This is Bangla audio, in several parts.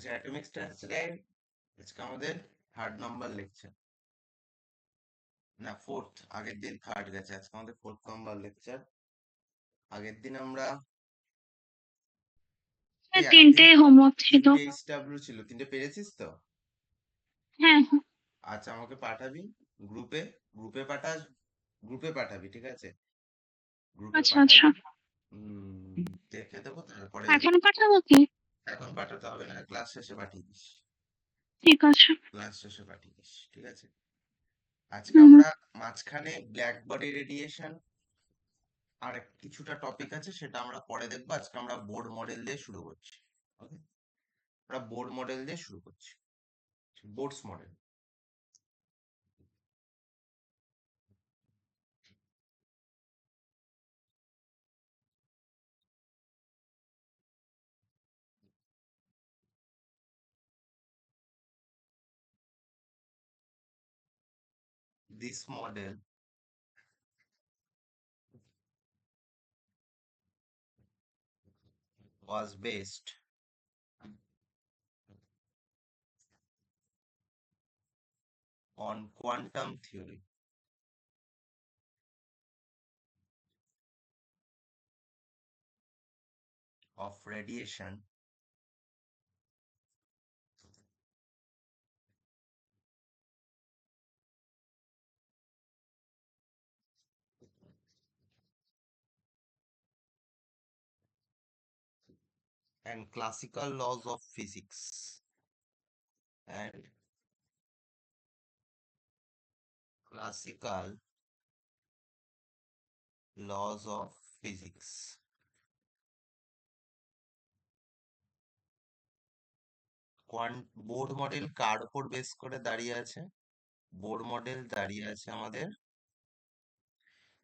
আছে অ্যাটমিক স্ট্রাকচারের আজকে আমাদের 3rd নাম্বার লেকচার, না 4th, আগের দিন 3rd গেছে, আজকে আমাদের 4th নাম্বার লেকচার। আগের দিন আমরা আগের দিন তিনটে হোমওয়ার্ক ছিল। 3টে এইচডব্লিউ ছিল, 3টে পেরেছিস তো? হ্যাঁ। আচ্ছা, আমাকে পাঠাবি গ্রুপে, গ্রুপে পাঠাবি, ঠিক আছে? গ্রুপে আচ্ছা আচ্ছা, পাঠাবি, দেখে দেবো, তারপরে এখন পাঠাবো কি? এখন পাঠাতে হবে না, ক্লাস শেষে পাঠিয়ে দিস, ঠিক আছে। ক্লাস শেষে পাঠিয়ে দিস, ঠিক আছে? আজকে হুম। আমরা মাঝখানে ব্ল্যাক বডি রেডিয়েশন আর কিছুটা টপিক আছে, সেটা আমরা পরে দেখবো। আজকে আমরা বোর্ড মডেল দিয়ে শুরু করছি। ওকে, আমরা বোর্ড মডেল দিয়ে শুরু করছি, boards model. This model was based on quantum theory of radiation and classical laws of physics and classical laws of physics. Bohr model কার উপর বেস করে দাঁড়িয়ে আছে? বোর্ড মডেল দাঁড়িয়ে আছে আমাদের,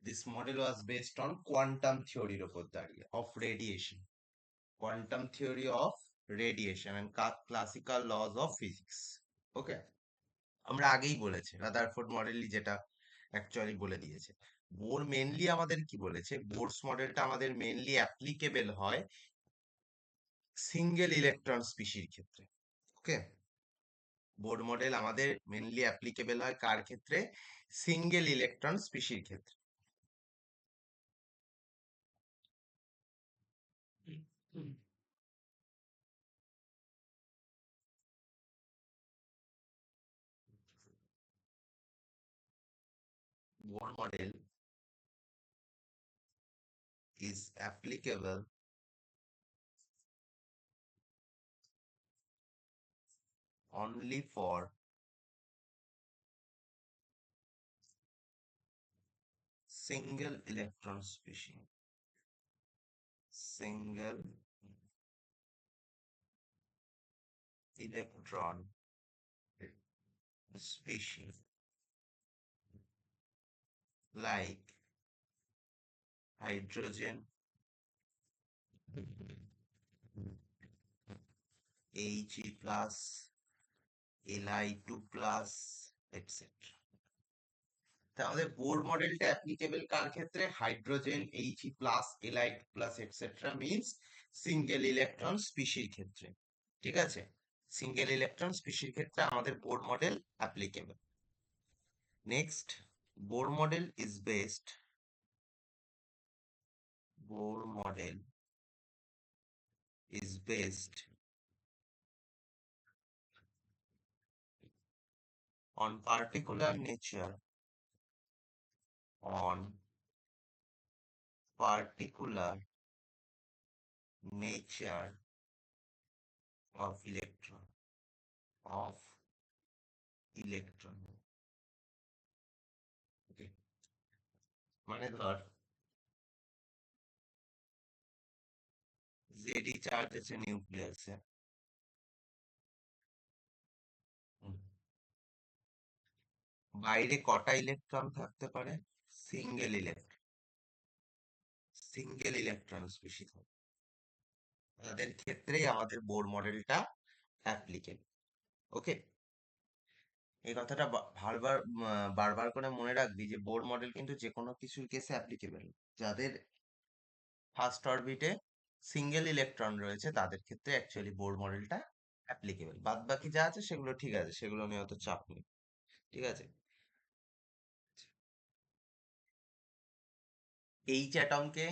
this model was based on quantum থিওরির উপর দাঁড়িয়ে, of radiation, quantum theory of radiation and classical laws of physics. Okay, আমরা আগেই বলেছি রাদারফোর্ড মডেলই যেটা অ্যাকচুয়ালি বলে দিয়েছে। বোর মেনলি আমাদের কি বলেছে, বোরস মডেলটা আমাদের মেনলি অ্যাপ্লিকেবল হয় সিঙ্গেল ইলেকট্রন স্পিসির ক্ষেত্রে। ওকে, বোর মডেল আমাদের মেনলি অ্যাপ্লিকেবল হয় কার ক্ষেত্রে? সিঙ্গেল ইলেকট্রন স্পিসির ক্ষেত্রে। Bohr model is applicable only for single electron species. Single electron species like hydrogen, He plus, Li2 plus, etc. তাহলে বোর মডেলটা অ্যাপ্লিকেবল কার ক্ষেত্রে? Hydrogen, He plus, Li2 plus etcetera means single electron স্পিসির ক্ষেত্রে, ঠিক আছে? সিঙ্গেল ইলেকট্রন স্পিসির ক্ষেত্রে আমাদের Bohr model applicable. Next, Bohr model is based, Bohr model is based on particular nature, on particular nature of electron, of electron. Okay, মানে ধর জেডি চার্জ আছে নিউক্লিয়াসে, বাইরে কটা ইলেকট্রন থাকতে পারে? Single electron, single electron species, তাদের ক্ষেত্রেই আমাদের বোর মডেলটা অ্যাপ্লিকেবল। ওকে, এই কথাটা বারবার করে মনে রাখবি যে বোর মডেল কিন্তু যে কোনো কিছুর কেসে অ্যাপ্লিকেবল। যাদের ফার্স্ট অরবিটে সিঙ্গেল ইলেকট্রন রয়েছে তাদের ক্ষেত্রে অ্যাকচুয়ালি বোর মডেলটা অ্যাপ্লিকেবল। বাদ বাকি যা আছে সেগুলো ঠিক আছে, সেগুলো নিয়ে অত চাপ নেই। ঠিক আছে। এইচ অ্যাটমকে,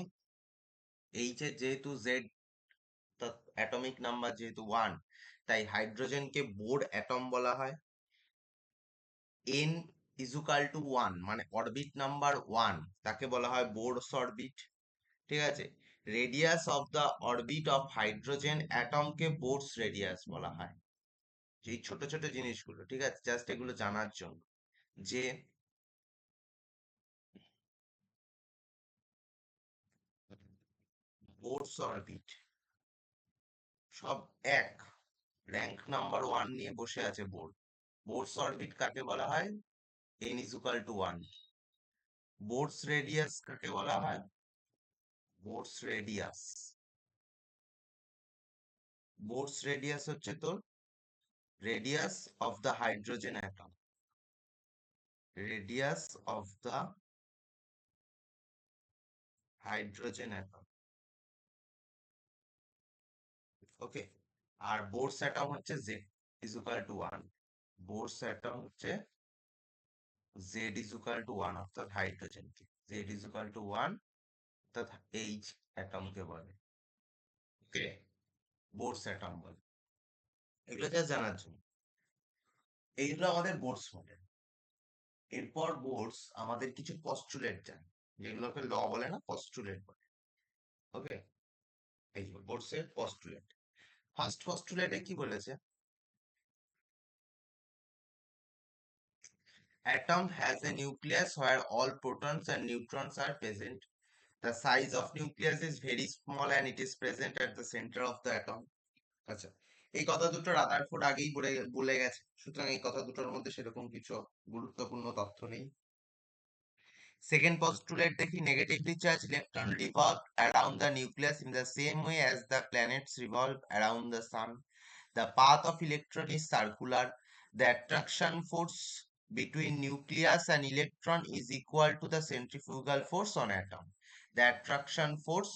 এইচ এর যেহেতু জেড অ্যাটমিক নাম্বার যেহেতু 1, তাই হাইড্রোজেনকে বোর অ্যাটম বলা হয়। n ইজুকাল টু 1 মানে অরবিট নাম্বার 1, তাকে বলা হয় বোরস অরবিট। ঠিক আছে। Radius of the orbit of hydrogen অ্যাটমকে বোরস রেডিয়াস বলা হয়। এই ছোট ছোট জিনিসগুলো, ঠিক আছে, জাস্ট এগুলো জানার জন্য যে বোরস অরবিট সব এক, র্যাঙ্ক নাম্বার 1 নিয়ে বসে আছে বোর। বোরস অরবিট কাকে বলা হয়? n equal to 1। Bohr's radius কাকে বলা হয়? বোরস রেডিয়াস, বোরস রেডিয়াস হচ্ছে তোর radius of the hydrogen atom, radius of the hydrogen atom. Okay. আর বোরস অ্যাটম হচ্ছে Z equal to 1। Bohr's atom হচ্ছে জেড ইজুকাল টু 1 অর্থাৎ হাইড্রোজেনকে, জেড ইজুকাল টু 1 অর্থাৎ এইচ অ্যাটমকে বলে। ওকে, বোরস অ্যাটম বলে। এগুলো যা জানার জন্য। এইগুলো আমাদের বোরস মডেল। এরপর বোরস আমাদের কিছু পস্টুলেট জানে, যেগুলোকে ল বলে না, পস্টুলেট বলে। ওকে, এই যে বোরসের পস্টুলেট। ফার্স্ট পস্টুলেটে কি বলেছে? Atom has a nucleus where all protons and neutrons are present. The size of nucleus is very small and it is present at the center of the atom. আচ্ছা, এই কথা দুটো রাদারফোর্ড আগেই বলে বলে গেছে, সুতরাং এই কথা দুটোর মধ্যে সেরকম কিছু গুরুত্বপূর্ণ তথ্য নেই। সেকেন্ড পস্টুলেট দেখি, negatively charge electron revolve around the nucleus in the same way as the planets revolve around the sun. The path of electron is circular. The attraction force between nucleus and electron is equal to the centrifugal force on atom. The attraction force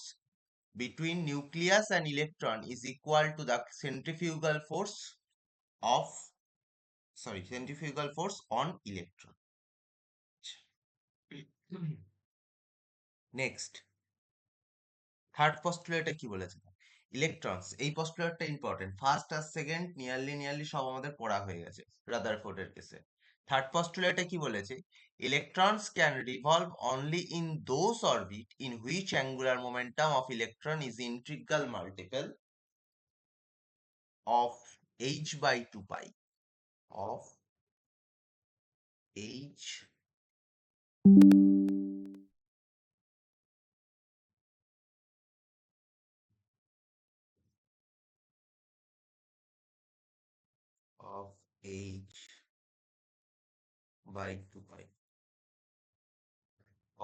between nucleus and electron is equal to the centrifugal force of, centrifugal force on electron. Next, third পস্টুলেটে কি বলেছে? ইলেকট্রনস, এই পস্টুলেটটা ইম্পর্টেন্ট। ফার্স্ট আর সেকেন্ড নিয়ারলি সব আমাদের পড়া হয়ে গেছে রাদারফোর্ডের কেসে। থার্ড পস্টুলেটে কি বলেছে? Electrons can revolve only in those orbit in which angular momentum of electron is integral multiple of h/2 pi, of h of h/2 pi,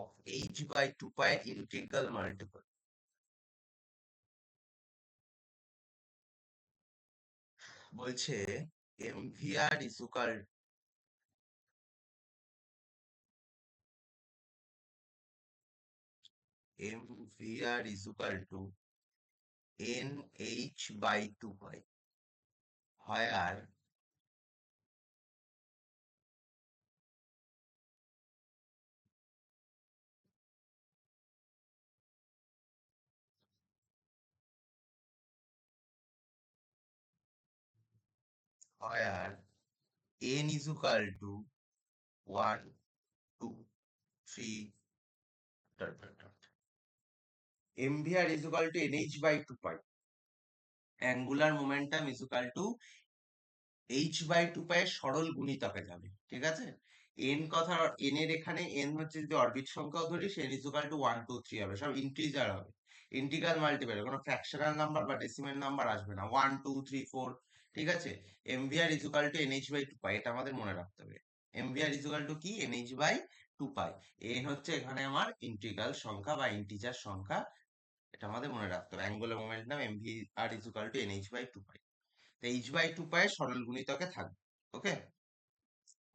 of h/2 pi integral multiple। বলছে mvr equal mvr is equal to nh/2 pi, where where n is equal to 1, 2, 3, dot, dot, dot. mvr is equal to nh/2 pi, angular momentum is equal to h/2 pi এর সরল গুণিতকে যাবে। ঠিক আছে। n কথা, n এর এখানে n হচ্ছে যদি অরবিট সংখ্যাও ধরি, সে n is equal to 1, 2, 3 হবে, সব ইন্টিজার হবে। ইন্টিগ্রাল মাল্টিপল, কোনো ফ্র্যাকশনাল নাম্বার বা ডেসিমাল নাম্বার আসবে না। 1, 2, 3, 4। ঠিক আছে। mvr is equal to nh/2 pi, এটা আমাদের মনে রাখতে হবে। mvr is equal to কি? nh/2 pi। n হচ্ছে এখানে আমার ইন্টিগ্রাল সংখ্যা বা ইন্টিজার সংখ্যা, এটা আমাদের মনে রাখতে হবে। Angular momentum mvr is equal to nh/2 pi। h/2 pi এর সরল গুণিতকে থাকবে। ওকে,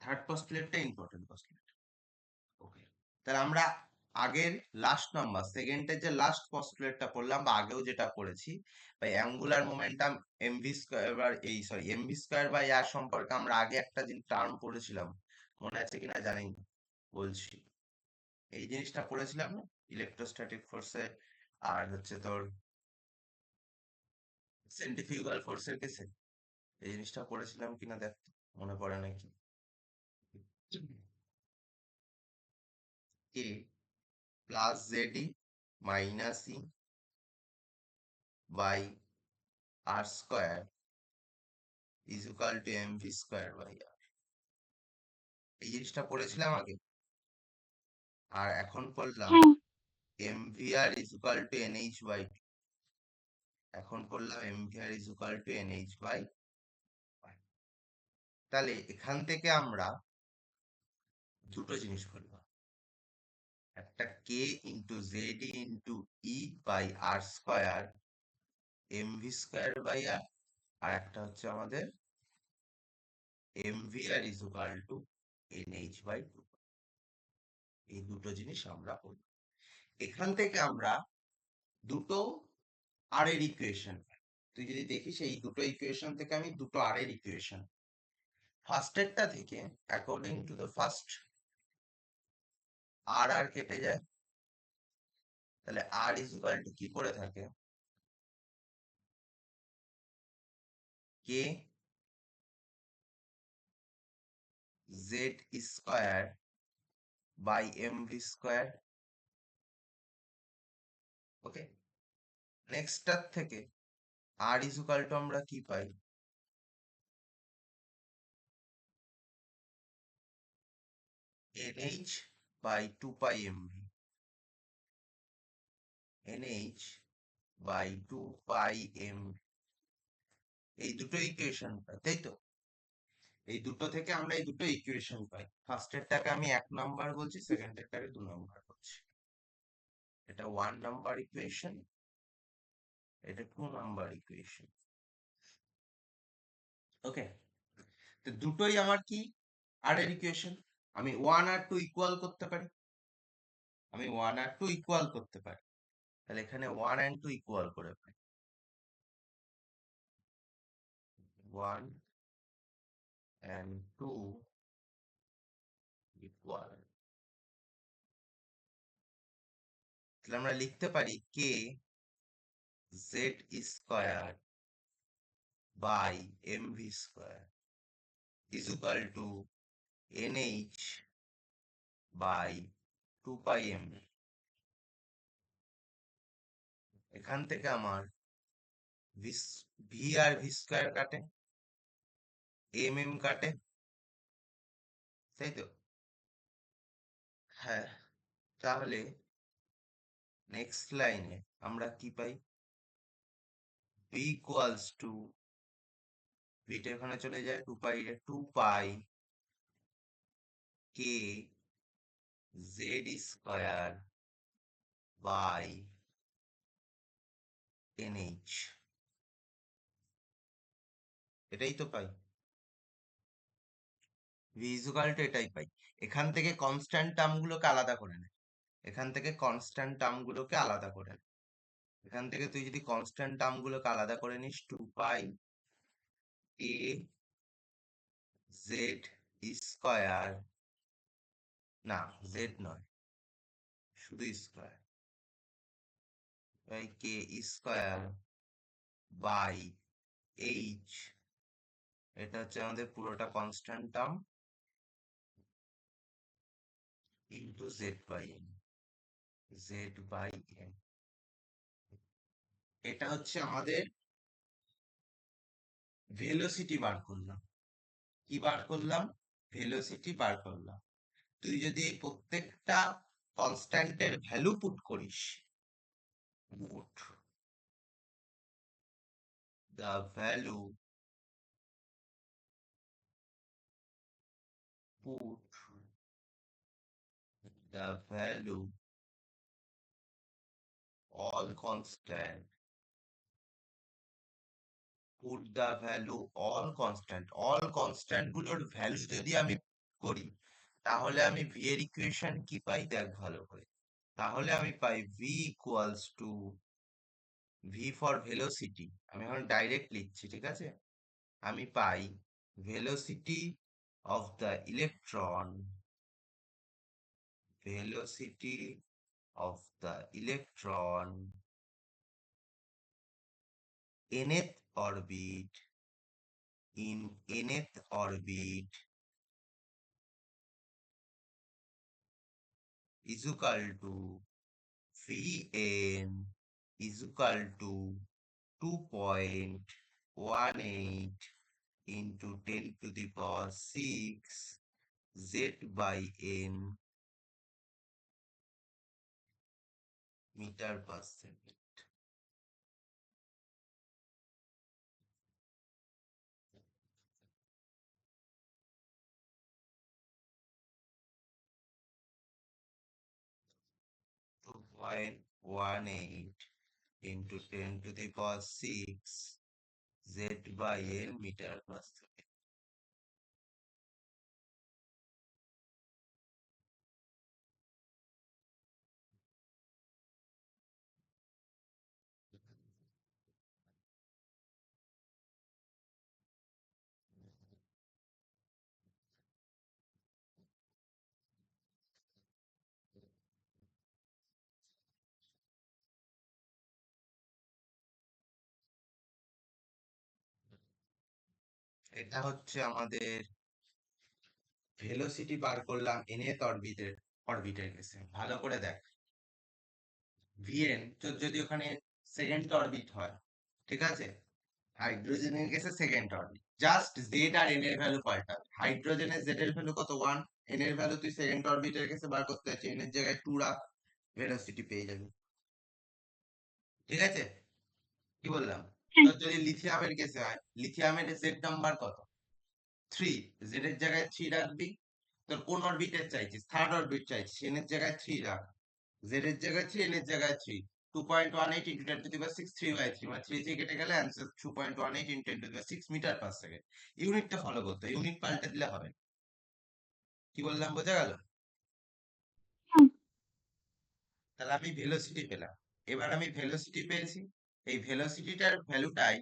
থার্ড পস্টুলেটটা ইম্পর্টেন্ট পস্টুলেট। ওকে, তাহলে আমরা আগের লাস্ট নাম্বার সেকেন্ডের যে লাস্ট পস্টুলেটটা পড়লাম বা আগেও যেটা পড়েছি, বা অ্যাঙ্গুলার মোমেন্টাম এমভি স্কয়ার বা এমভি স্কয়ার বাই আর সম্পর্কে আমরা আগে একটা টার্ম পড়েছিলাম, মনে আছে কিনা জানি না, বলছি। এই জিনিসটা পড়েছিলাম না, ইলেকট্রোস্ট্যাটিক ফোর্সে আর হচ্ছে তোর সেন্ট্রিফিউগাল ফোর্সের কেসে এই জিনিসটা পড়েছিলাম কিনা দেখ তো, মনে পড়ে নাকি। K plus Z e minus e by r square is equal to m v square by r, এই জিনিসটা পড়েছিলাম আগে। আর এখন পড়লাম হ্যাঁ, m v r is equal to n h by, এখন পড়লাম m v r is equal to n h by. তাহলে এখান থেকে আমরা দুটো জিনিস বললাম, একটা k into Z into e by r square m v square by আর, আর একটা হচ্ছে আমাদের m v r is equal to n h by two. এই দুটো জিনিস আমরা বললাম। এখান থেকে আমরা দুটো আর এর ইকুয়েশন, তুই যদি দেখিস এই দুটো ইকুয়েশন থেকে আমি দুটো আর এর ইকুয়েশন, ফার্স্টেরটা থেকে অ্যাকর্ডিং টু দ্য ফার্স্ট আর আর কেটে যায়, তাহলে আর ইজ ইকুয়াল টু কি করে থাকে, k Z square by m v square. Okay, নেক্সটটার থেকে আর ইজ ইকুয়াল টু আমরা কি পাই, n h by two pi m v, n h by two pi m, এই দুটো ইকুয়েশন পাই, তাই তো? এই দুটো থেকে আমরা এই দুটো ইকুয়েশন পাই, ফার্স্টেরটাকে আমি 1 নাম্বার বলছি, সেকেন্ডেরটাকে 2 নাম্বার বলছি। এটা 1 নাম্বার ইকুয়েশন, এটা 2 নাম্বার ইকুয়েশন। ওকে, তো দুটোই আমার কি আর এর ইকুয়েশন, আমি 1 আর 2 ইকুয়াল করতে পারি, আমি 1 আর 2 ইকুয়াল করতে পারি, তাহলে এখানে 1 and 2 ইকুয়াল করে পাই, 1 and 2 ইকুয়াল, তাহলে আমরা লিখতে পারি k Z square by m v square is equal to n h by two pi m. এখান থেকে আমার ভি আর ভি স্কয়ার কাটে, এম এম কাটে, তাই তো? হ্যাঁ, তাহলে নেক্সট লাইনে আমরা কি পাই, ভি ইকুয়ালস টু, ভিটা এখানে চলে যায়, 2 pi k Z square by n h, এটাই তো পাই, ভি ইকুয়াল টু এটাই পাই। এখান থেকে কনস্ট্যান্ট টার্ম গুলোকে আলাদা করে নে, এখান থেকে কনস্ট্যান্ট টার্ম গুলোকে আলাদা করে নে, এখান থেকে তুই যদি কনস্ট্যান্ট টার্ম গুলোকে আলাদা করে নিস, 2 পাই কে জেড স্কয়ার, না জেড নয়, শুধু square, by k square by h, এটা হচ্ছে আমাদের পুরোটা constant term, into z by n, z by n, এটা হচ্ছে আমাদের ভেলোসিটি বার করলাম। কি বার করলাম, ভেলোসিটি বার করলাম। তুই যদি এই প্রত্যেকটা কনস্ট্যান্টের ভ্যালু পুট করিস, put the value, put the value all constant, put the value all constant গুলোর ভ্যালু যদি আমি করি, তাহলে আমি ভি এর ইকুয়েশন কি পাই দেখ ভালো করে, তাহলে আমি পাই v equals to v for velocity, আমি এখন ডাইরেক্ট লিখছি, ঠিক আছে? আমি পাই velocity of the electron, velocity of the electron nth orbit in nth orbit is equal to Vn is equal to 2.18 into 10 to the power 6 Z by N meter per second. To 2.18 into 10 to the power 6 Z by N meter per second. এটা হচ্ছে আমাদের ভেলোসিটি বার করলাম nth অরবিটের কেসে। ভালো করে দেখ, ভিএন যদি ওখানে সেকেন্ড অরবিট হয়, ঠিক আছে, হাইড্রোজেনের কেসে সেকেন্ড অরবিট, জাস্ট জেড আর এন এর ভ্যালু পাল্টাবে। হাইড্রোজেনের জেড এর ভ্যালু কত, 1, এন এর ভ্যালু তুই সেকেন্ড অরবিটের কেসে বার করতে চাচ্ছিস, এন এর জায়গায় 2 রাখ, ভেলোসিটি পেয়ে যাবি, ঠিক আছে? কি বললাম? হ্যাঁ। তো যদি লিথিয়ামের কেসে হয়, লিথিয়ামের জেড নাম্বার কত, 3, জেড এর জায়গায় 3 রাখবি। তোর কোন অরবিটের চাইছিস, থার্ড অরবিট চাইছিস, এন এর জায়গায় 3 রাখ, জেড এর জায়গায় 3, এন এর জায়গায় 3, 2.18 into 10 to the power 6, 3/3, মানে 3 থেকে কেটে গেলে answer 2.18 into 10 to the power 6 metre per second. ইউনিটটা ফলো করতে, ইউনিট পাল্টে দিলে হবে না। কি বললাম, বোঝা গেল? হুম। তাহলে আমি ভেলোসিটি পেলাম। এবার আমি ভেলোসিটি পেয়েছি, এই ভেলোসিটিটার ভ্যালুটাই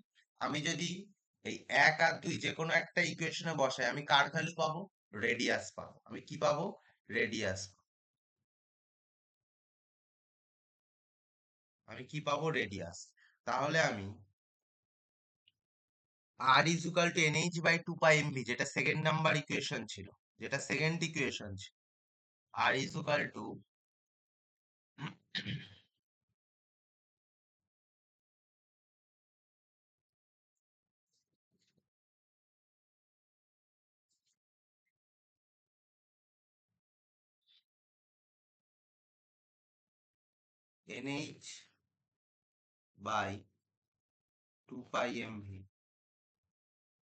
আমি যদি এই 1 আর 2 যে কোনো একটা ইকুয়েশনে বসাই, আমি কার ভ্যালু পাবো, রেডিয়াস পাবো। আমি কি পাবো, রেডিয়াস। আমি কি পাবো, রেডিয়াস। তাহলে আমি r is equal to nh by 2 pi mv, যেটা সেকেন্ড নাম্বার ইকুয়েশন ছিল, যেটা সেকেন্ড ইকুয়েশন ছিল, r is equal to nh by 2 pi mv,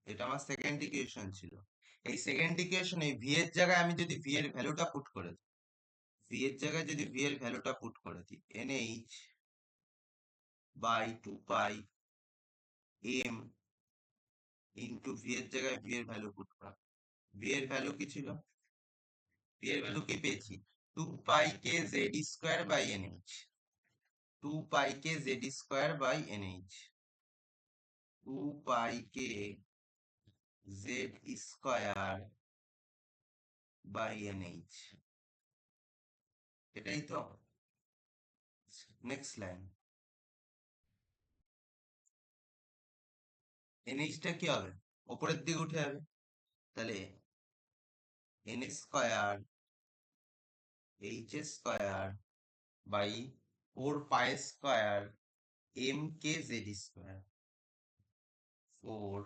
এটা আমার সেকেন্ড ইকুয়েশন ছিল। এই সেকেন্ড ইকুয়েশনে ভি এর জায়গায় আমি যদি ভি এর ভ্যালুটা পুট করে দিই, ভি এর জায়গায় যদি ভি এর ভ্যালুটা পুট করে দিই, nh by 2 pi m into v এর জায়গায় ভি এর ভ্যালু পুট করা। ভি এর ভ্যালু কি ছিল, ভি এর ভ্যালু কি পেয়েছি, 2 pi k z square by n h, 2 pi k z square by n h, 2 pi k z square by n h, এটাই তো। নেক্সট লাইন, এনএইচটা কি হবে, উপরের দিকে উঠে যাবে, তাহলে n square h square by 4 pi square m k z square, 4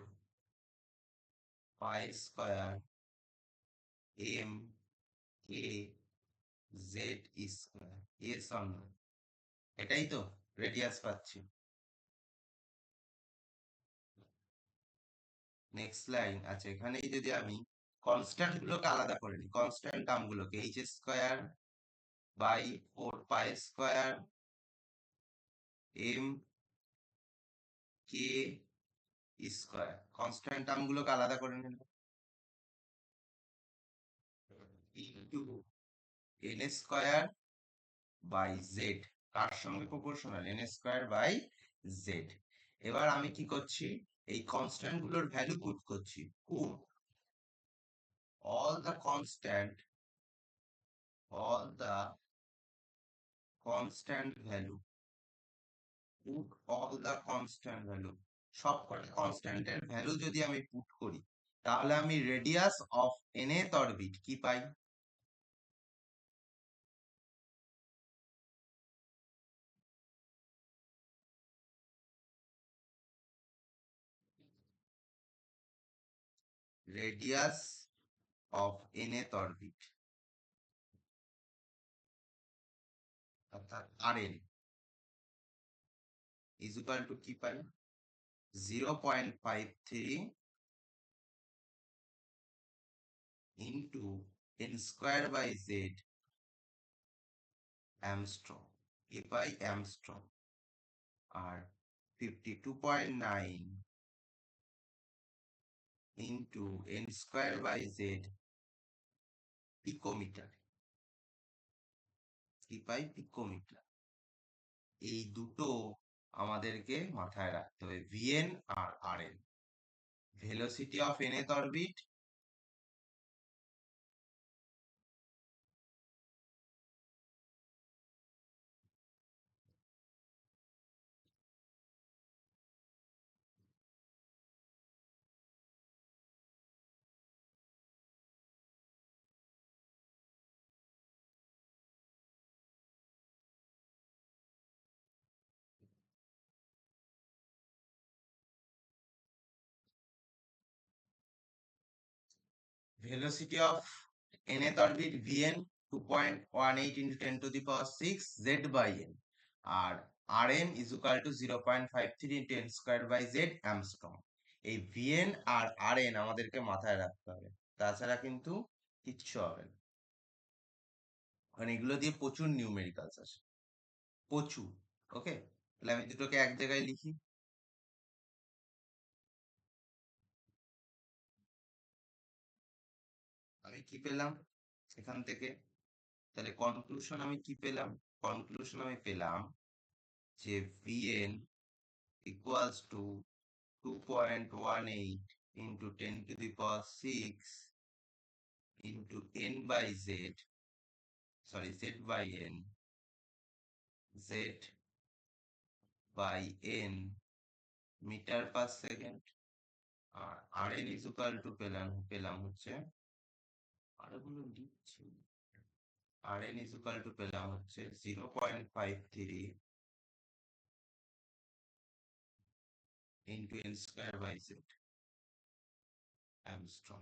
pi square m k z square, এস অন, এটাই তো রেডিয়াস পাচ্ছি। নেক্সট লাইন আছে, এখানেই যদি আমি কনস্ট্যান্ট গুলোকে আলাদা করে নিই, কনস্ট্যান্ট টার্ম গুলোকে h square by 4 pi square m k square, constant term গুলোকে আলাদা করে নিলাম, into n square by Z কার সঙ্গে proportional, n square by Z. এবার আমি কি করছি, এই কনস্ট্যান্ট গুলোর ভ্যালু পুট করছি। Put all the constant value, put all the constant value, সব কটা কনস্ট্যান্টের ভ্যালু যদি আমি পুট করি, তাহলে আমি রেডিয়াস অফ nth অরবিট কি পাই? রেডিয়াস অফ nth অরবিট অর্থাৎ rn ইজ ইকুয়াল টু কি পাই? 0.53 into n square by Z angstrom, কি পাই? অ্যামস্ট্রং। আর 52.9 into n square by Z picometre, কি পাই? পিকোমিটার। এই দুটো আমাদেরকে মাথায় রাখতে হবে, ভিএন আর r n. Velocity of nth orbit velocity of nth orbit vn 2.18 into 10 to the power 6 z by n, আর rn is equal to 0.53 into n square by z Armstrong. এই vn আর rn আমাদেরকে মাথায় রাখতে হবে, তাছাড়া কিন্তু কিচ্ছু হবে না। কারণ এগুলো দিয়ে প্রচুর নিউমেরিক্যালস আসে, প্রচুর। ওকে, তাহলে আমি দুটোকে এক জায়গায় লিখি। আমি কি পেলাম এখান থেকে? তাহলে কনক্লুশন আমি কি পেলাম? কনক্লুশন আমি পেলাম যে vn equals to 2.18 into 10 to the power 6 into n by z, sorry z by n, z by n metre per second. আর rn is equal to পেলাম হচ্ছে, আরে গুলো লিখছি, rn is equal to পেলাম হচ্ছে 0.53 into n square by z Armstrong.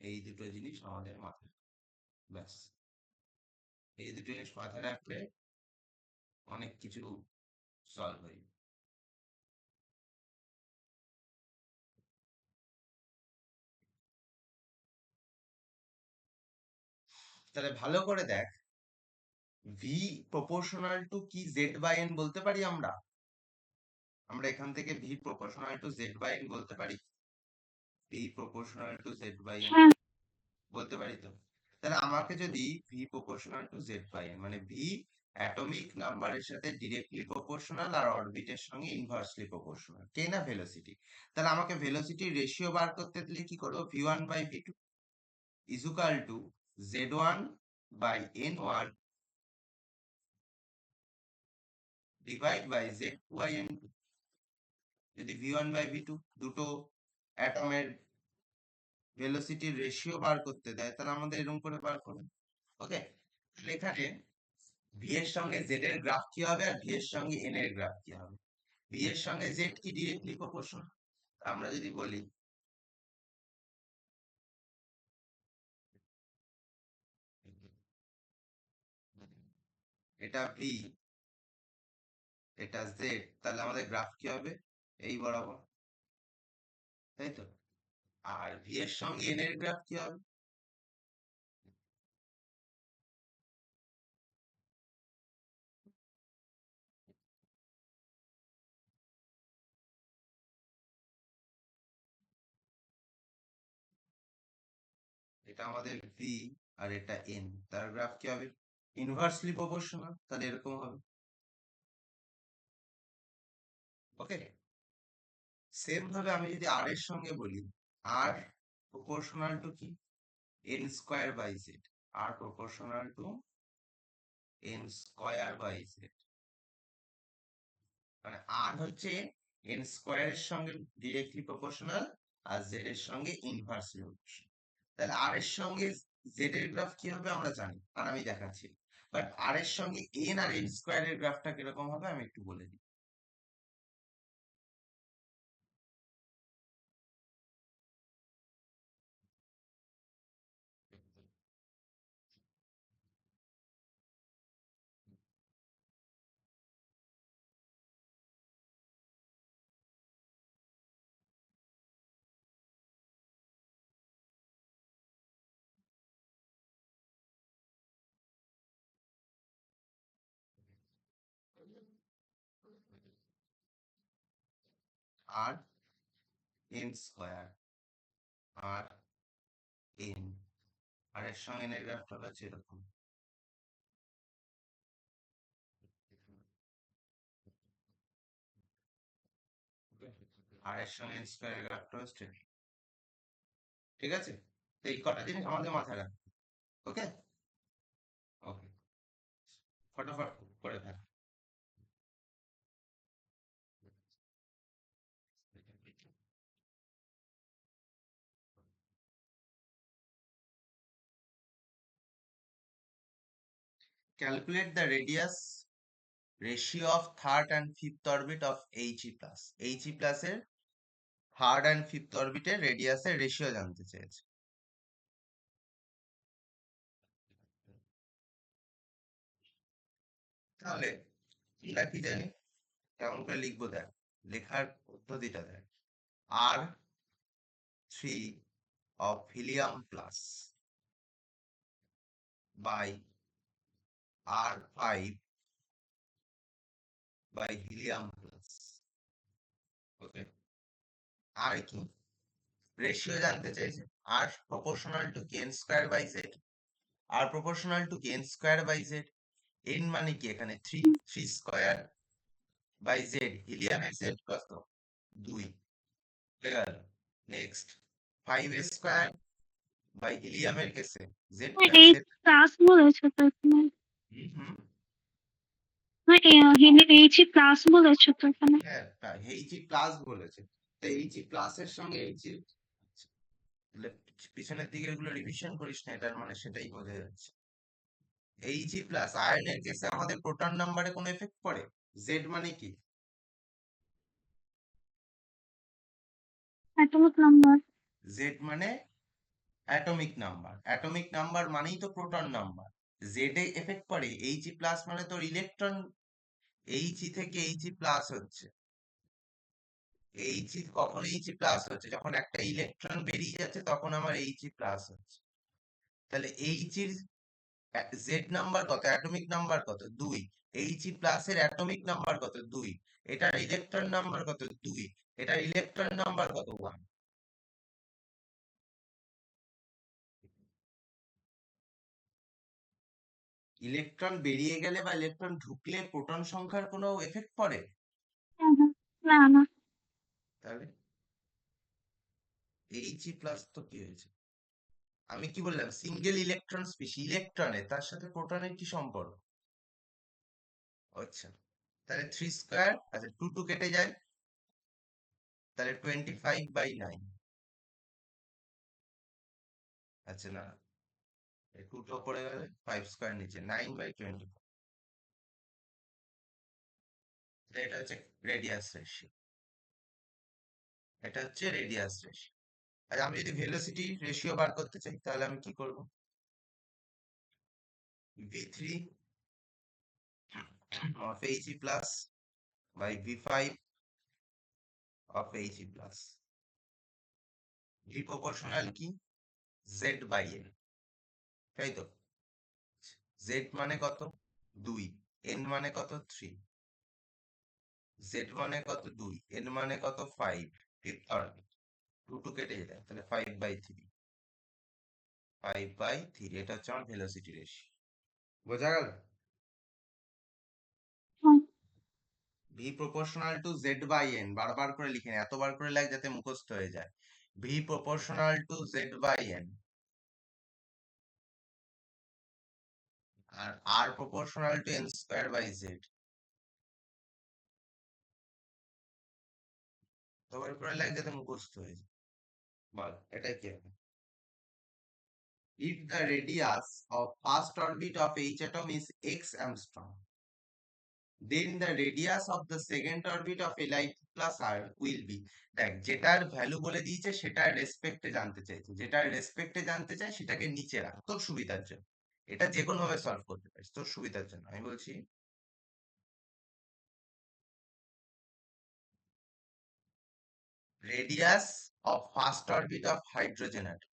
এই দুটো জিনিস আমাদের মাথায়, ব্যাস এই দুটো জিনিস মাথায় রাখলে অনেক কিছু সলভ হয়ে যাবে। তাহলে ভালো করে দেখ, ভি প্রপোর্শনাল টু কি জেড বাই এন বলতে পারি আমরা? আমরা এখান থেকে v proportional to z by n বলতে পারি? V proportional to z by n হ্যাঁ, বলতে পারি তো? তাহলে আমাকে যদি v proportional to z by n মানে ভি অ্যাটমিক নাম্বারের সাথে ডিরেক্টলি প্রপোর্শনাল আর অরবিটের সঙ্গে ইনভার্সলি প্রপোর্শনাল, কে না ভেলোসিটি। তাহলে আমাকে ভেলোসিটির রেশিও বার করতে দিলে কি করবো? V one by v two is equal to Z one by n one divide by Z two by n two. যদি v one by v two দুটো অ্যাটমের ভেলোসিটির রেশিও বার করতে দেয়, তাহলে আমাদের এরকম করে বার করবে। ওকে, এখানে ভি এর সঙ্গে জেড এর গ্রাফ কি হবে আর ভি এর সঙ্গে এন এর গ্রাফ কি হবে? ভি এর সঙ্গে জেড কি ডিরেক্টলি প্রপোর্শনাল? আমরা যদি বলি এটা ভি, এটা জেড, তাহলে আমাদের গ্রাফ কি হবে? এই বরাবর, তাই তো? আর ভি এর সঙ্গে এন এর গ্রাফ কি হবে? এটা আমাদের ভি আর এটা এন, তার গ্রাফ কি হবে? ইনভার্সলি প্রপোর্শনাল, তাহলে এরকম হবে। ওকে, সেম ভাবে আমি যদি আর এর সঙ্গে বলি, আর প্রপোর্শনাল টু কি, n square by Z, r proportional to n square by z, মানে আর হচ্ছে এন স্কোয়ারের সঙ্গে ডিরেক্টলি প্রপোর্শনাল, আর জেড এর সঙ্গে ইনভার্সলি প্রপোর্শনাল। তাহলে আর এর সঙ্গে জেড এর গ্রাফ কি হবে আমরা জানি, আর আমি দেখাচ্ছি। বাট আর এর সঙ্গে এন আর এন স্কোয়ারের গ্রাফটা কিরকম হবে আমি একটু বলে দিই। আর এন স্কোয়ার, আর এন, আর এর সঙ্গে এন এর গ্রাফটা হচ্ছে এরকম। আর এর সঙ্গে এন স্কোয়ারের গ্রাফটা হচ্ছে, ঠিক আছে? তো এই কটা জিনিস আমাদের মাথায় রাখবে। ওকে, ওকে, ফটাফট করে fail. Calculate the radius ratio of third and fifth orbit of He plus. He plus এর থার্ড অ্যান্ড ফিফথ অরবিটের রেডিয়াসের রেশিও জানতে চেয়েছে। তাহলে এটা কি জানি, কেমন করে লিখবো দেখ, লেখার পদ্ধতিটা দেখ। R three of helium plus by r five by helium plus. Okay, আর কি রেশিও জানতে চাইছে, আর প্রপোর্শনাল টু কি n square by Z, r proportional to কি n square by Z. N মানে কি এখানে three, three square by Z, হিলিয়ামের জেড কত, দুই, হয়ে গেল। নেক্সট, ফাইভ স্কোয়ার বাই হিলিয়ামের কেসে জেডটা এই জেড। প্লাস বলেছো তো এখানে, হুম, এইচি প্লাস বলেছো তো এখানে। হ্যাঁ এইচি প্লাস বলেছে, তো এইচি প্লাস এর সঙ্গে এইচি, পিছনের দিকে এগুলো রিভিশন করিস না, এটার মানে সেটাই বোঝা যাচ্ছে। এইচি প্লাস আয়নের কেসে আমাদের প্রোটন নাম্বারে কোনো এফেক্ট পড়ে? জেড মানে কি, অ্যাটমিক নাম্বার। জেড মানে অ্যাটমিক নাম্বার, অ্যাটমিক নাম্বার মানেই তো প্রোটন নাম্বার। জেড এ এফেক্ট পড়ে, এইচি প্লাস মানে তোর ইলেকট্রন, এইচই থেকে এইচই প্লাস হচ্ছে। এইচই কখন এইচই প্লাস হচ্ছে, যখন একটা ইলেকট্রন বেরিয়ে যাচ্ছে তখন আমার এইচই প্লাস হচ্ছে। তাহলে এইচির জেড নাম্বার কত, অ্যাটমিক নাম্বার কত, দুই। এইচই প্লাস এর অ্যাটমিক নাম্বার কত, দুই। এটার ইলেকট্রন নাম্বার কত, দুই। এটার ইলেকট্রন নাম্বার কত, ওয়ান। ইলেকট্রন বেরিয়ে গেলে বা ইলেকট্রন ঢুকলে প্রোটন সংখ্যার কোনো এফেক্ট পড়ে? হুম, হুম। না না। তাহলে এইচই প্লাস তো কি হয়েছে, আমি কি বললাম, সিঙ্গেল ইলেকট্রন স্পিসি, ইলেকট্রনে তার সাথে প্রোটনের কি সম্পর্ক? আচ্ছা, তাহলে থ্রি স্কোয়ার, আচ্ছা টু টু কেটে যায়, তাহলে 25/9। আচ্ছা না, টু তো পড়ে গেলে, ফাইভ স্কোয়ার নিচে, 9/20। এটা হচ্ছে রেডিয়াস রেশিও, এটা হচ্ছে রেডিয়াস রেশিও। আর আমি যদি ভেলোসিটি রেশিও বার করতে চাই তাহলে আমি কি করব, v3 of He plus by v5 of He plus। v proportional কি, z বাই n, তাই তো। z মানে কত, দুই, n মানে কত, থ্রি, z মানে কত, দুই, n মানে কত, ফাইভ, টু টু কেটে যায়, তাহলে 5/3, 5/3, এটা হচ্ছে আমার ভেলোসিটি রেশিও। বোঝা গেল? হ্যাঁ, v proportional to z by n, বারবার করে লিখে নিই, এতবার করে লাগ যাতে মুখস্থ হয়ে যায়। V proportional to z by n আর r proportional to n square by z, এতবার করে লাগ যাতে মুখস্থ হয়ে যায়। বল এটা কি হবে? If the radius of first orbit of each atom is x angstrom, then the radius of the second orbit of Li plus R will be, দেখ যেটার ভ্যালু বলে দিয়েছে সেটার রেসপেক্টে জানতে চাইছে, যেটার রেসপেক্টে জানতে চাই সেটাকে নিচে রাখ তোর সুবিধার জন্য। এটা যে কোনো ভাবে সলভ করতে পারিস তোর সুবিধার জন্য আমি বলছি। Radius of first orbit of hydrogen atom,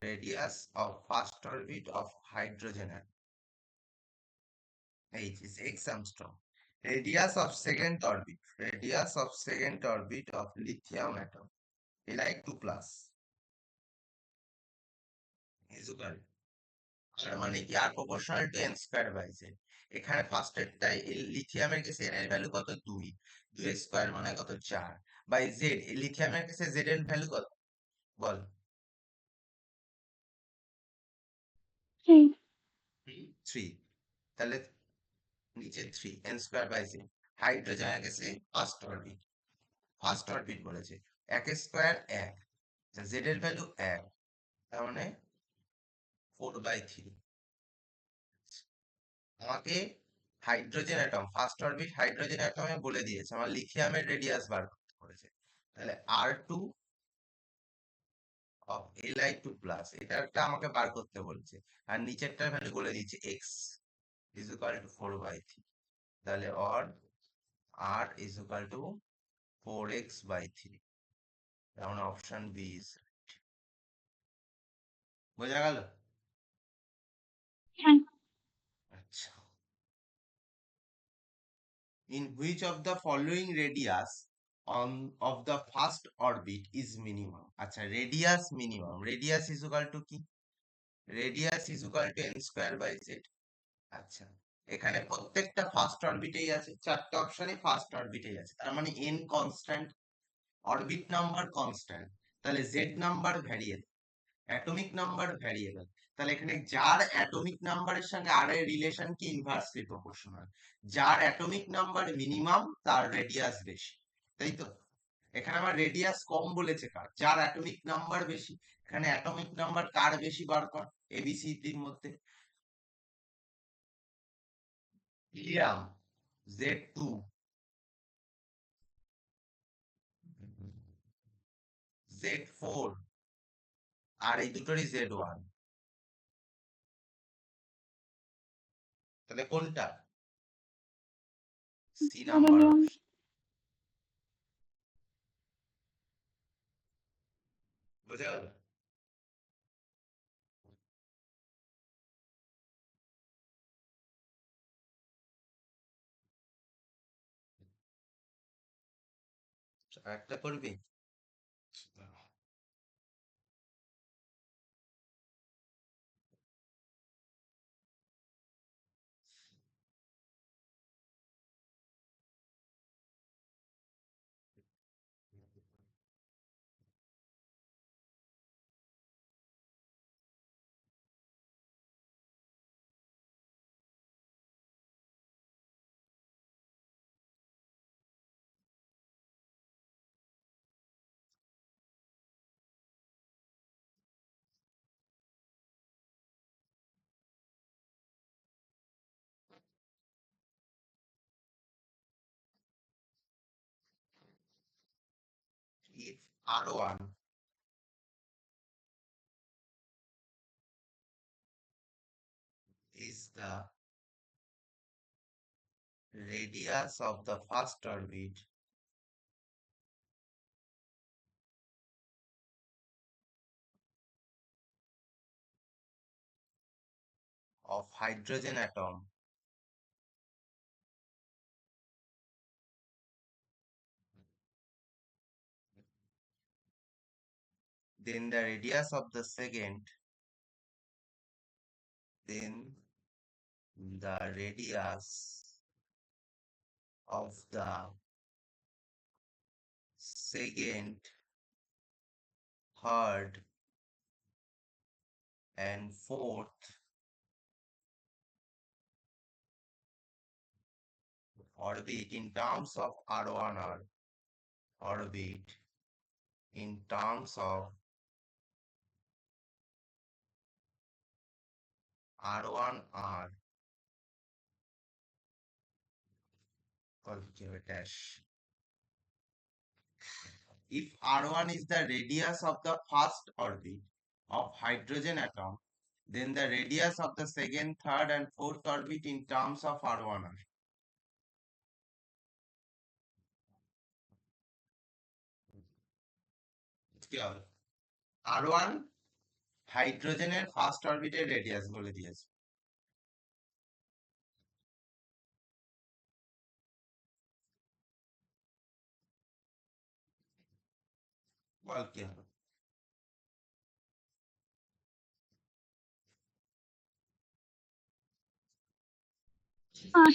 radius of first orbit of hydrogen atom H is x angstrom. Radius of second orbit. Radius of second orbit of lithium atom. Li2 plus is equal, তার মানে কি r proportional to n square by Z. এখানে ফার্স্ট এরটা লিথিয়ামের কেসে এন এর ভ্যালু কত 2, 2 স্কয়ার মানে কত 4 বাই জেড, লিথিয়ামের কেসে জেড এর ভ্যালু কত বল? 3, 3, তাহলে নিচে 3 এন স্কয়ার বাই জেড। হাইড্রোজেনের কেসে ফার্স্ট অরবিট, ফার্স্ট অরবিট বলেছে 1 স্কয়ার 1, জেড এর ভ্যালু 1, তার মানে 4/3। আমাকে hydrogen atom, first orbit hydrogen অ্যাটমে বলে দিয়েছে আমার লিথিয়ামের রেডিয়াস বার করতে বলেছে, তাহলে R2 অফ Li2 প্লাস এটা একটা আমাকে বার করতে বলছে, আর নিচেরটার ভ্যালু বলে দিয়েছে x ইজ ইকুয়াল টু 4/3, তাহলে or R is equal two 4x/3, তার মানে অপশন বি ইজ। বোঝা গেল? হ্যাঁ, আচ্ছা, in which of the following radius on of the first orbit is minimum? আচ্ছা radius minimum, radius is equal to কি? radius is equal to n square by z। আচ্ছা এখানে প্রত্যেকটা ফার্স্ট অরবিটেই আছে, চারটা অপশনে ফার্স্ট অরবিটেই আছে, তার মানে n constant, orbit number constant, তাহলে z number variable, atomic number variable, তাহলে এখানে যার অ্যাটমিক নাম্বারের সঙ্গে আর এর রিলেশন কি ইনভার্সলি প্রপোর্শনাল, যার অ্যাটমিক নাম্বার মিনিমাম তার রেডিয়াস বেশি, তাই তো? এখানে আমার রেডিয়াস কম বলেছে কার, যার অ্যাটমিক নাম্বার বেশি, এখানে অ্যাটমিক নাম্বার কার বেশি বার কর এবিসিডির মধ্যে। হিলিয়াম Z2, Z4 আর এই দুটোরই Z1, তাহলে কোনটা? C number beryllium. অপশন। বুঝা গেল? একটা করবি? If R1 is the radius of the first orbit of hydrogen atom, then the radius of the second, then the radius of the second, third, and fourth orbit in terms of R1R orbit in terms of R1R dash. If R1 is the radius of the first orbit of hydrogen atom, then the radius of the second, third, and fourth orbit in terms of R1R. কি হবে? R1 হাইড্রোজেনের ফার্স্ট অরবিটের রেডিয়াস বলে দিয়েছে। বল কি হবে?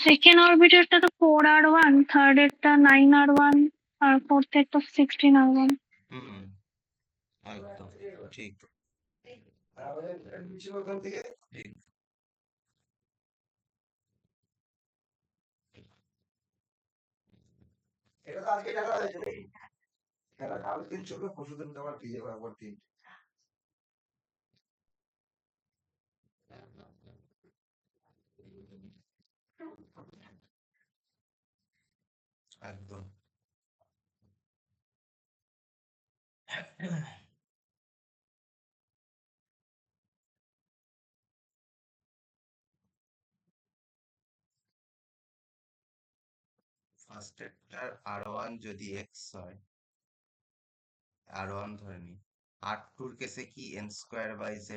সেকেন্ড অরবিটারটা তো 4R1, থার্ড এরটা 9R1, আর ফোর্থ এরটা 16R1। হুম, একদম ঠিক। ঠিক। এটা তো আজকে টাকা হয়েছে নাকি? হ্যাঁ, কাল 300 করে, পরশুদিন আবার দিয়ে যাবো একবার 3। একদম। ফার্স্ট এরটার R1 যদি x হয়, R1 ধরে নি, R2 এর কেসে কি n square by z,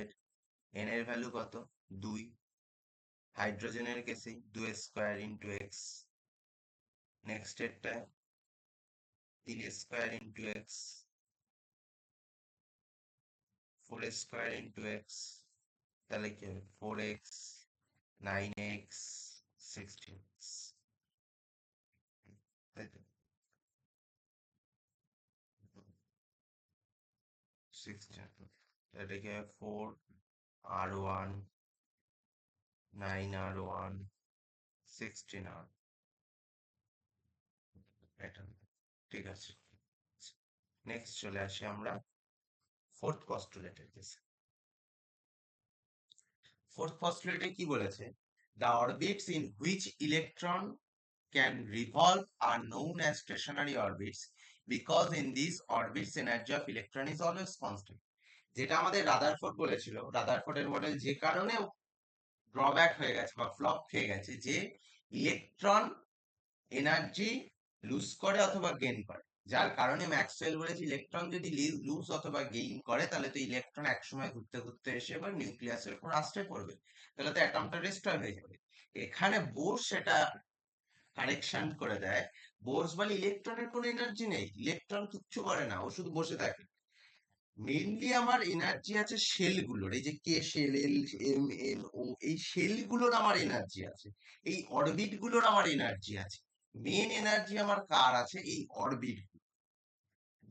n এর ভ্যালু কত? 2। হাইড্রোজেনের কেসে 2 স্কয়ার ইন্টু x। নেক্সট এরটা 3 square into x, 4 square into x, তাহলে কি হবে? 4x, 9x, 16x, তাই তো? 16, এটা কি হবে? 4R1, 9R1, 16R, এটা ঠিক আছে। নেক্সট চলে আসি আমরা ফোর্থ পস্টুলেটের কেসে। ফোর্থ পস্টুলেটে কি বলেছে? The orbits in which electron can revolve are known as stationary orbits because in these orbits energy of electron is always constant. যেটা আমাদের রাদারফোর্ড বলেছিল, রাদারফোর্ডের মডেল যে কারণে ড্রব্যাক হয়ে গেছে বা ফ্লপ খেয়ে গেছে, যে ইলেকট্রন এনার্জি লুজ করে অথবা গেইন করে, যার কারণে ম্যাক্সওয়েল বলেছে ইলেকট্রন যদি লুজ অথবা গেইন করে তাহলে তো ইলেকট্রন একসময় ঘুরতে ঘুরতে এসে এবার নিউক্লিয়াসের উপর আশ্রে পড়বে, তাহলে তো অ্যাটমটা ডিস্ট্রয় হয়ে যাবে। এখানে বোর সেটা কারেকশন করে দেয়। বোরস বলে ইলেকট্রনের কোনো এনার্জি নেই, ইলেকট্রন কিচ্ছু করে না, ও শুধু বসে থাকে। মেইনলি আমার এনার্জি আছে শেল গুলোর, এই যে কে শেল, এল এম এল ও, এই শেল গুলোর আমার এনার্জি আছে, এই অরবিট গুলোর আমার এনার্জি আছে। মেন এনার্জি আমার কার আছে? এই orbit.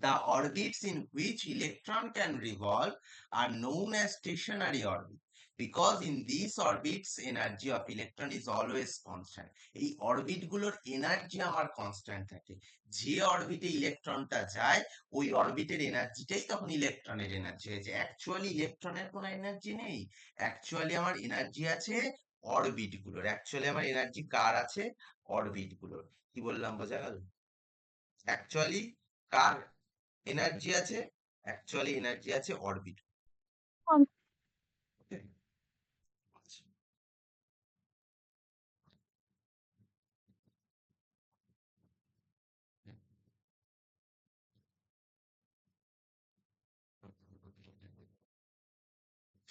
The orbits in which electron can revolve are known as stationary orbits because in these orbits energy of electron is always constant. এই অরবিট গুলোর এনার্জি আমার কনস্ট্যান্ট থাকে। যে অরবিটে ইলেকট্রনটা যায় ওই অরবিটের এনার্জিটাই তখন ইলেকট্রনের এনার্জি হয়েছে। অ্যাকচুয়ালি ইলেকট্রনের কোনো এনার্জি নেই, অ্যাকচুয়ালি আমার এনার্জি আছে অরবিট গুলোর। অ্যাকচুয়ালি আমার এনার্জি কার আছে? অরবিট গুলোর। কি বললাম, বোঝা গেল? অ্যাকচুয়ালি কার এনার্জি আছে? অ্যাকচুয়ালি এনার্জি আছে অরবিট।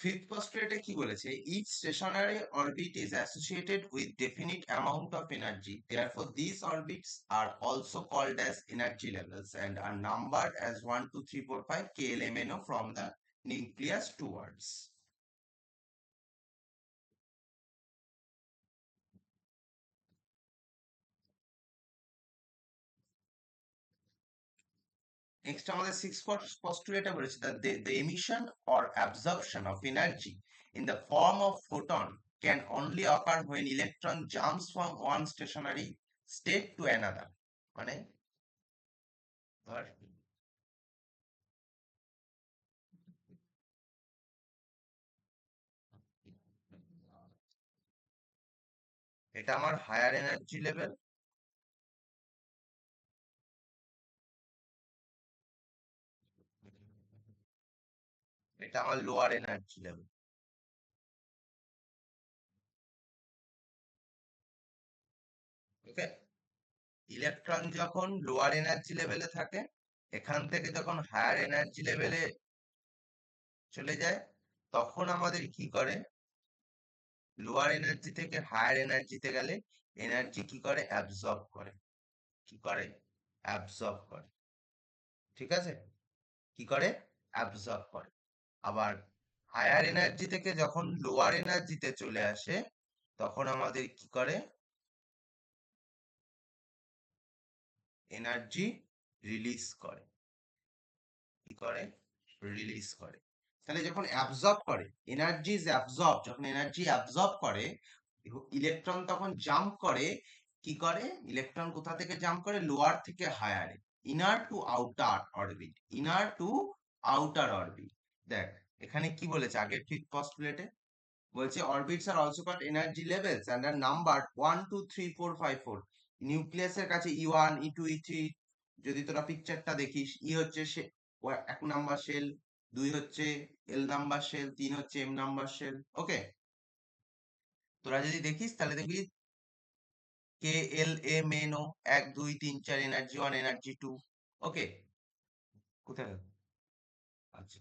ফিফথ পস্টুলেটে কি বলেছে? each stationary orbit is associated with definite amount of energy, therefore these orbits are also called as energy levels and are numbered as 1 2 3 4 5 KLMNO from the nucleus towards. Next আমাদের সিক্স পস্টুলেটে বলেছে the emission or absorption of energy in the form of photon can only occur when electron jumps from one stationary state to another. মানে ধর এটা আমার হায়ার এনার্জি লেভেল, এটা আমার লোয়ার এনার্জি লেভেল। ওকে, ইলেকট্রন যখন লোয়ার এনার্জি লেভেলে থাকে, এখান থেকে যখন হায়ার এনার্জি লেভেলে চলে যায়, তখন আমাদের কি করে, লোয়ার এনার্জি থেকে হায়ার এনার্জিতে গেলে এনার্জি কি করে, অ্যাবজর্ব করে। কি করে, অ্যাবজর্ব করে। ঠিক আছে, কি করে, অ্যাবজর্ব করে। আবার হায়ার এনার্জি থেকে যখন লোয়ার এনার্জিতে চলে আসে, তখন আমাদের কি করে, এনার্জি রিলিজ করে। কি করে, রিলিজ করে। তাহলে যখন অ্যাবজর্ব করে, এনার্জি ইজ অ্যাবজর্ব, যখন এনার্জি অ্যাবজর্ব করে, ইলেকট্রন তখন জাম্প করে। কি করে, ইলেকট্রন কোথা থেকে জাম্প করে, লোয়ার থেকে হায়ারে, inner to outer orbit, inner to outer orbit. দেখ এখানে কি বলেছে আগের ফিফথ পস্টুলেটে, বলছে orbits are also called energy levels and are number 1 2 3 4 5 4। নিউক্লিয়াসের কাছে E1 E2 E3, যদি তোরা পিকচারটা দেখিস, ই হচ্ছে এক নাম্বার শেল, 2 হচ্ছে এল নাম্বার শেল, 3 হচ্ছে এম নাম্বার শেল। ওকে, তোরা যদি দেখিস তাহলে দেখবি K L M N O 1 2 3 4 energy 1 energy 2। Okay, কোথায় গেল? আচ্ছা,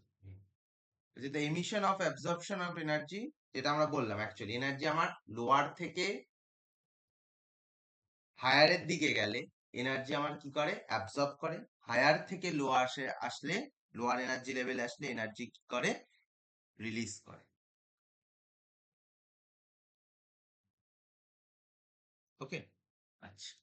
the emission of absorption of energy, যেটা আমরা বললাম অ্যাকচুয়ালি এনার্জি আমার লোয়ার থেকে হায়ারের দিকে গেলে এনার্জি আমার কি করে, অ্যাবজর্ব করে। হায়ার থেকে লোয়ার আসলে, লোয়ার এনার্জি লেভেলে আসলে এনার্জি কি করে, রিলিজ করে। ওকে, আচ্ছা,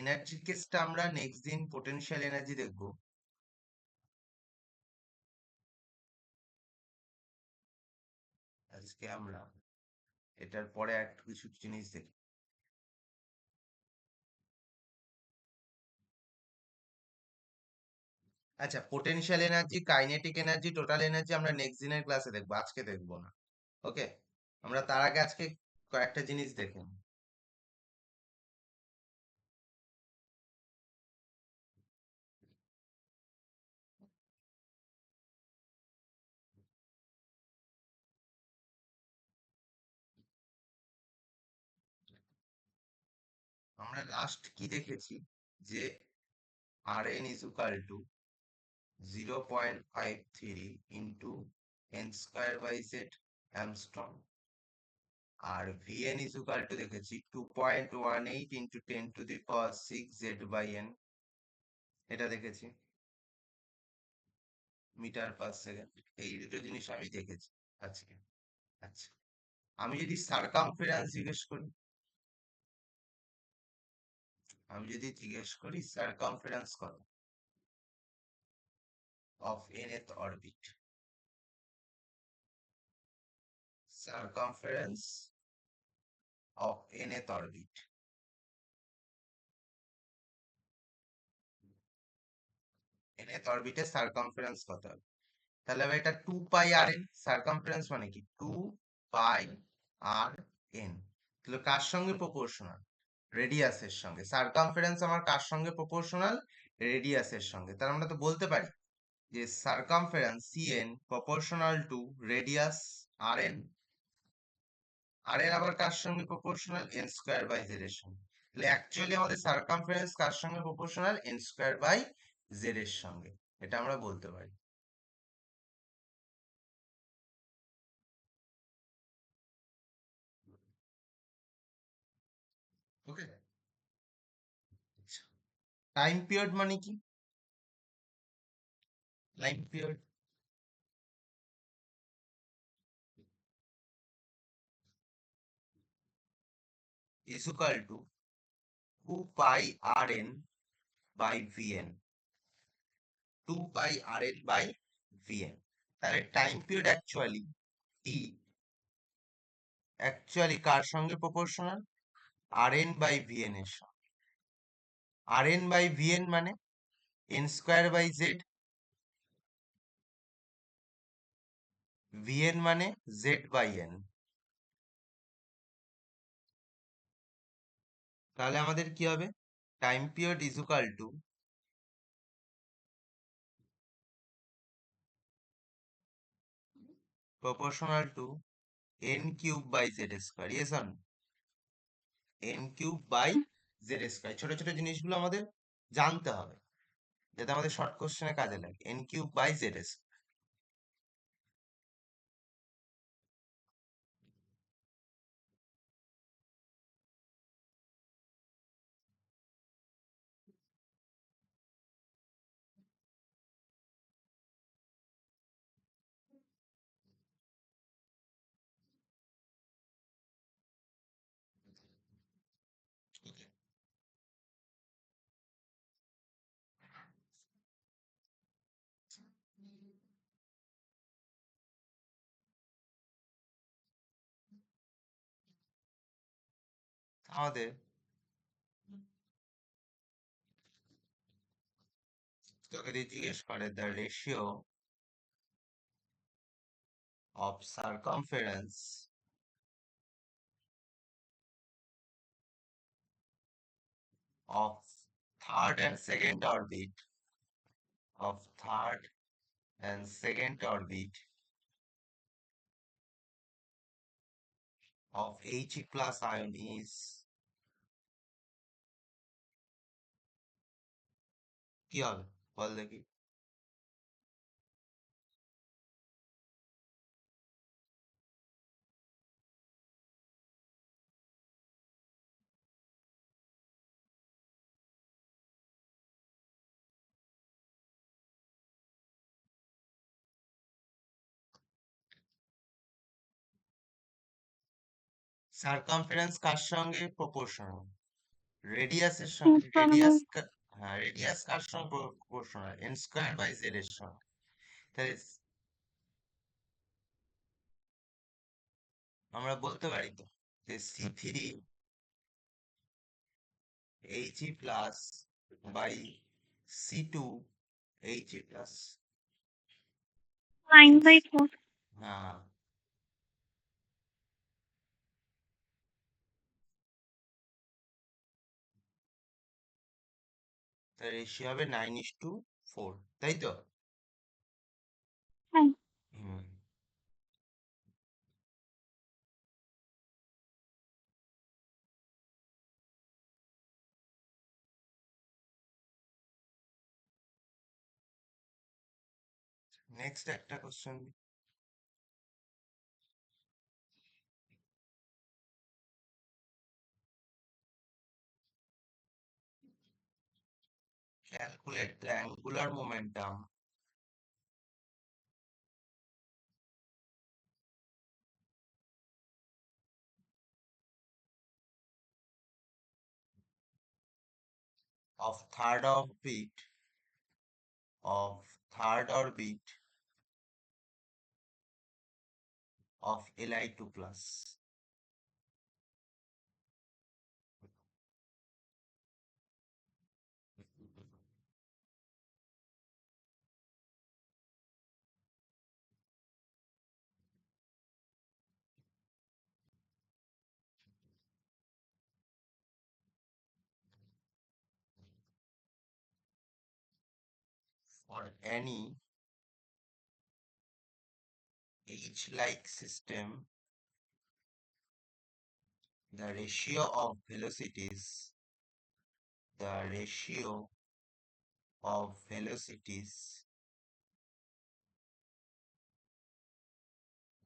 এনার্জির কেসটা আমরা নেক্সট দিন পোটেনশিয়াল এনার্জি দেখবো। আজকে আমরা এটার পরে আর কিছু জিনিস দেখি। আচ্ছা, potential energy, kinetic energy, total energy আমরা নেক্সট দিনের ক্লাসে দেখবো, আজকে দেখবো না। ওকে, আমরা তার আগে আজকে কয়েকটা জিনিস দেখে নিই। আমরা লাস্ট কি দেখেছি, যে r n is equal to 0.53 into n square by Z angstrom, আর ভিএন ইজ ইকুয়াল টু দেখেছি 2.18 ইন্টু 10⁶ জেড বাই এন, এটা দেখেছি মিটার পার সেকেন্ড। এই দুটো জিনিস আমি দেখেছি আজকে। আচ্ছা, আমি যদি সারকামফারেন্স জিজ্ঞেস করি, সারকামফারেন্স কত of nth orbit, circumference of nth orbit, nth অরবিটের সারকামফারেন্স কত হবে? তাহলে হবে এটা 2 পাই আর এন। সারকামফারেন্স মানে কি, 2 পাই আর এন। তাহলে কার সঙ্গে প্রপোর্শনাল, রেডিয়াসের সঙ্গে। সারকামফারেন্স আমার কার সঙ্গে প্রপোর্শনাল, রেডিয়াসের সঙ্গে। তাহলে আমরা তো বলতে পারি যে circumference c n proportional to radius আর এন। আর এন আবার কার সঙ্গে proportional, n square by z এর সঙ্গে। তাহলে অ্যাকচুয়ালি আমাদের সারকামফারেন্স কার সঙ্গে proportional, n square by z এর সঙ্গে, এটা আমরা বলতে পারি। ওকে, টাইম পিরিয়ড মানে কি? Time period is equal to 2 pi rn by vn, 2 pi rn by vn। তাহলে টাইম পিরিয়ড টি অ্যাকচুয়ালি কার সঙ্গে প্রপোর্শনাল? rn by vn এর সঙ্গে। rn by vn মানে n square by z, vn মানে z বাই n। তাহলে আমাদের কি হবে? Time period is equal to proportional to n cube by z square, yes or no? n cube by z square, ছোট ছোট জিনিসগুলো আমাদের জানতে হবে যাতে আমাদের শর্ট কোশ্চেনে কাজে লাগে। n cube by z square। আমাদের তোকে যদি জিজ্ঞেস করে the ratio of circumference of third and second orbit of third and second orbit of He plus ion is, কি হবে বল দেখি? সার্কামফারেন্স কার সঙ্গে প্রপোর্শনাল? রেডিয়াসের সঙ্গে। রেডিয়াস, হ্যাঁ রেডিয়াস কার সঙ্গে proportional? n square by z এর সঙ্গে। তাহলে আমরা বলতে পারি তো যে c3 He plus by c2 He plus। 9/4। হ্যাঁ, তার রেশিও হবে 9:4, তাই তো? হ্যাঁ। হুম। নেক্সট একটা question. Calculate the angular momentum of third orbit of third orbit of Li2 plus। For any H-like system, the ratio of velocities, the ratio of velocities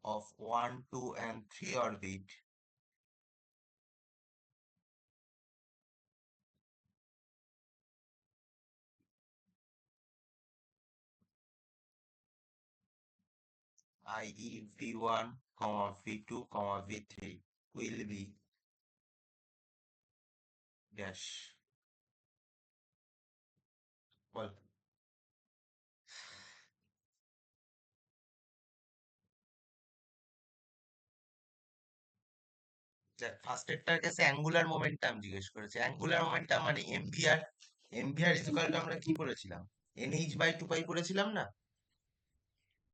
of 1, 2, and 3 orbit i.e. v1, v2, v3 will be dash. বল। ফার্স্টেরটার কাছে অ্যাঙ্গুলার মোমেন্টাম জিজ্ঞেস করেছে। অ্যাঙ্গুলার মোমেন্টাম মানে এমভিআর। এমভিআর ইকুয়াল টু আমরা কি করেছিলাম? এনএইচ বাই টু পাই করেছিলাম না?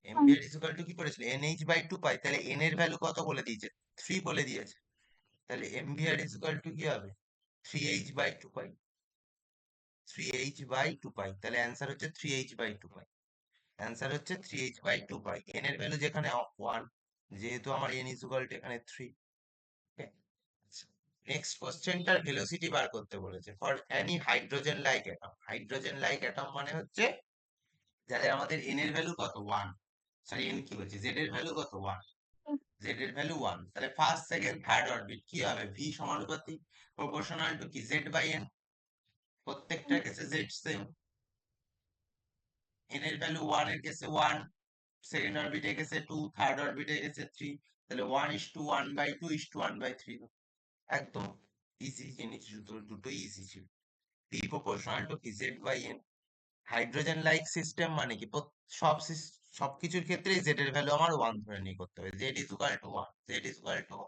এমভিআর ইকুয়াল টু কি করেছিল? NH by two pi. তাহলে এন এর ভ্যালু কত বলে দিয়েছে? 3 বলে দিয়েছে। তাহলে এমভিআর ইকুয়াল টু কি হবে? 3h by two pi. 3h by two pi. তাহলে অ্যান্সার হচ্ছে 3h by two pi. Answer হচ্ছে 3h by two pi. N এর ভ্যালু যেখানে 1, যেহেতু আমার এন ইকুয়াল টু এখানে 3। নেক্সট কোশ্চেনটার ভেলোসিটি বার করতে বলেছে for any hydrogen like atom. Hydrogen like atom মানে হচ্ছে যাদের আমাদের এন এর ভ্যালু কত? 1। সরি, এন কি বলছি, জেড এর ভ্যালু কত? 1। জেড এর ভ্যালু 1। তাহলে ফার্স্ট, সেকেন্ড, থার্ড অরবিট কি হবে? ভি সমানুপাতিক প্রপোর্শনাল টু কি? Z by n. প্রত্যেকটার ক্ষেত্রে জেড সেম। এন এর ভ্যালু 1 এর কেসে 1, সেকেন্ড অরবিটের কেসে 2, থার্ড অরবিটের কেসে 3। তাহলে 1:1/2:1/3। একদম ইজি জিনিস, দুটোই ইজি ছিল। পি প্রপোর্শনাল টু কি? Z by n. Hydrogen like system মানে কি? সবকিছুর ক্ষেত্রেই জেড এর ভ্যালু আমার 1 ধরে নিয়ে করতে হবে। Z is equal two 1, Z is equal two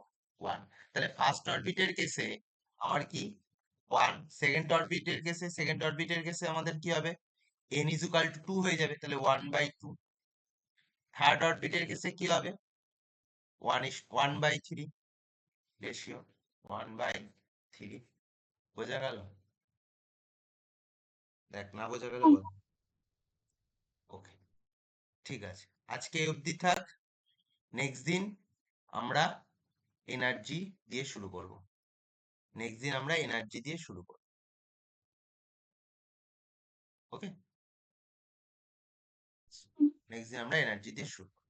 1। তাহলে ফার্স্ট অরবিটের কেসে আমার কি 1, সেকেন্ড অরবিটের কেসে আমাদের কি হবে? n ইজ ইকুয়াল টু 2 হয়ে যাবে, তাহলে 1/2। থার্ড অরবিটের কেসে কি হবে? 1:3 রেশিও, 1/3। বোঝা গেল? দেখ, না বোঝা গেলে বল। ওকে, ঠিক আছে, আজকে এই অবধি থাক। নেক্সট দিন আমরা এনার্জি দিয়ে শুরু করব। ওকে, নেক্সট দিন আমরা এনার্জি দিয়ে শুরু করব।